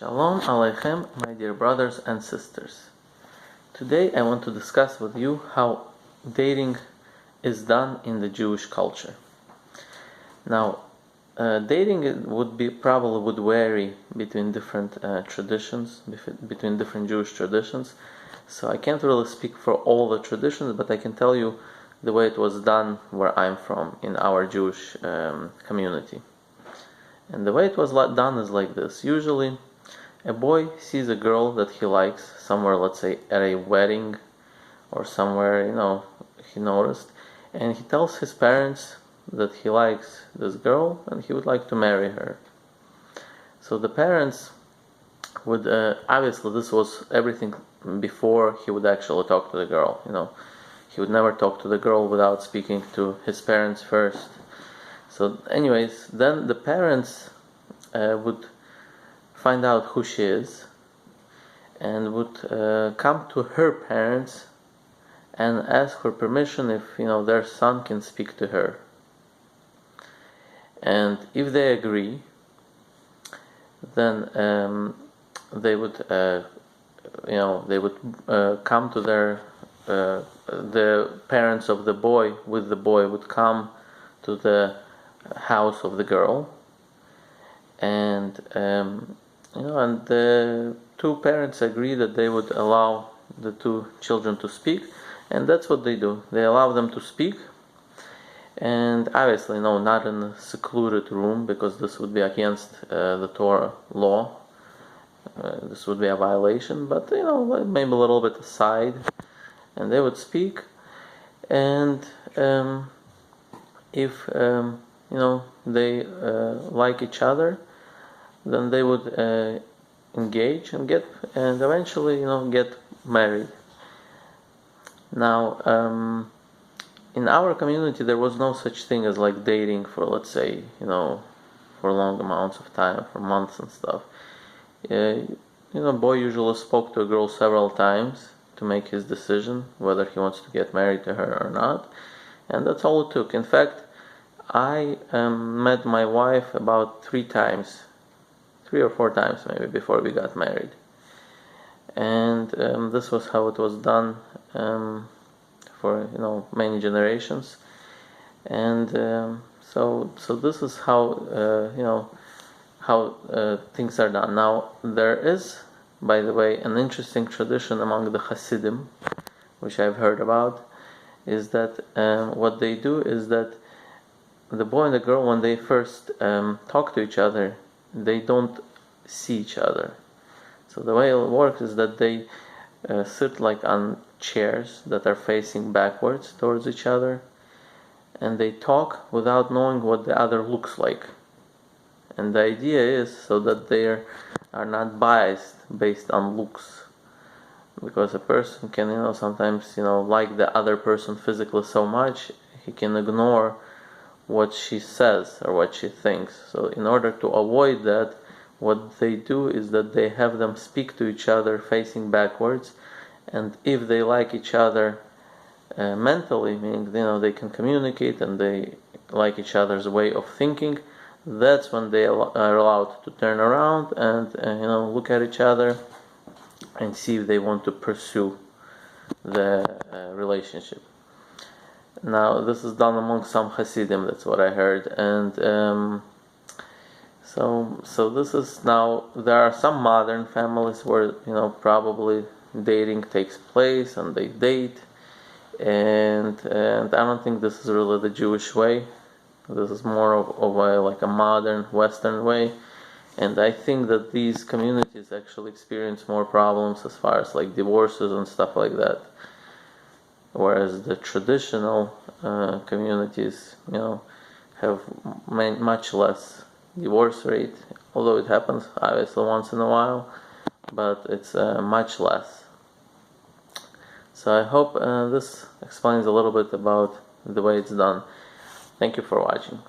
Shalom Aleichem, my dear brothers and sisters. Today I want to discuss with you how dating is done in the Jewish culture. Now, dating would vary between different traditions, between different Jewish traditions. So I can't really speak for all the traditions, but I can tell you the way it was done where I'm from, in our Jewish community. And the way it was done is like this. Usually, a boy sees a girl that he likes somewhere, let's say at a wedding or somewhere, he noticed, and he tells his parents that he likes this girl and he would like to marry her. So the parents would, obviously this was everything before he would actually talk to the girl, He would never talk to the girl without speaking to his parents first. So anyways, then the parents would find out who she is and would come to her parents and ask for permission if their son can speak to her. And if they agree, then they would come to the parents of the boy with the boy would come to the house of the girl, and and the two parents agree that they would allow the two children to speak, and that's what they do. They allow them to speak, and obviously not in a secluded room, because this would be against the Torah law. This would be a violation, but maybe a little bit aside, and they would speak, and if they like each other, then they would engage and eventually get married. Now, in our community there was no such thing as like dating for, let's say, for long amounts of time, for months and stuff. Boy usually spoke to a girl several times to make his decision whether he wants to get married to her or not, and that's all it took. In fact, I met my wife about 3 or 4 times maybe, before we got married. And this was how it was done for many generations. And so this is how things are done. Now, there is, by the way, an interesting tradition among the Hasidim, which I've heard about, is that what they do is that the boy and the girl, when they first talk to each other, they don't see each other. So the way it works is that they sit like on chairs that are facing backwards towards each other, and they talk without knowing what the other looks like. And the idea is so that they are not biased based on looks, because a person can sometimes like the other person physically so much he can ignore what she says or what she thinks. So in order to avoid that, what they do is that they have them speak to each other facing backwards, and if they like each other mentally, meaning they can communicate and they like each other's way of thinking, that's when they are allowed to turn around and look at each other and see if they want to pursue the relationship. Now, this is done among some Hasidim, that's what I heard, and so this is now. There are some modern families where probably dating takes place and they date, and I don't think this is really the Jewish way. This is more of a modern Western way, and I think that these communities actually experience more problems as far as like divorces and stuff like that. Whereas the traditional communities, have much less divorce rate, although it happens obviously once in a while, but it's much less. So I hope this explains a little bit about the way it's done. Thank you for watching.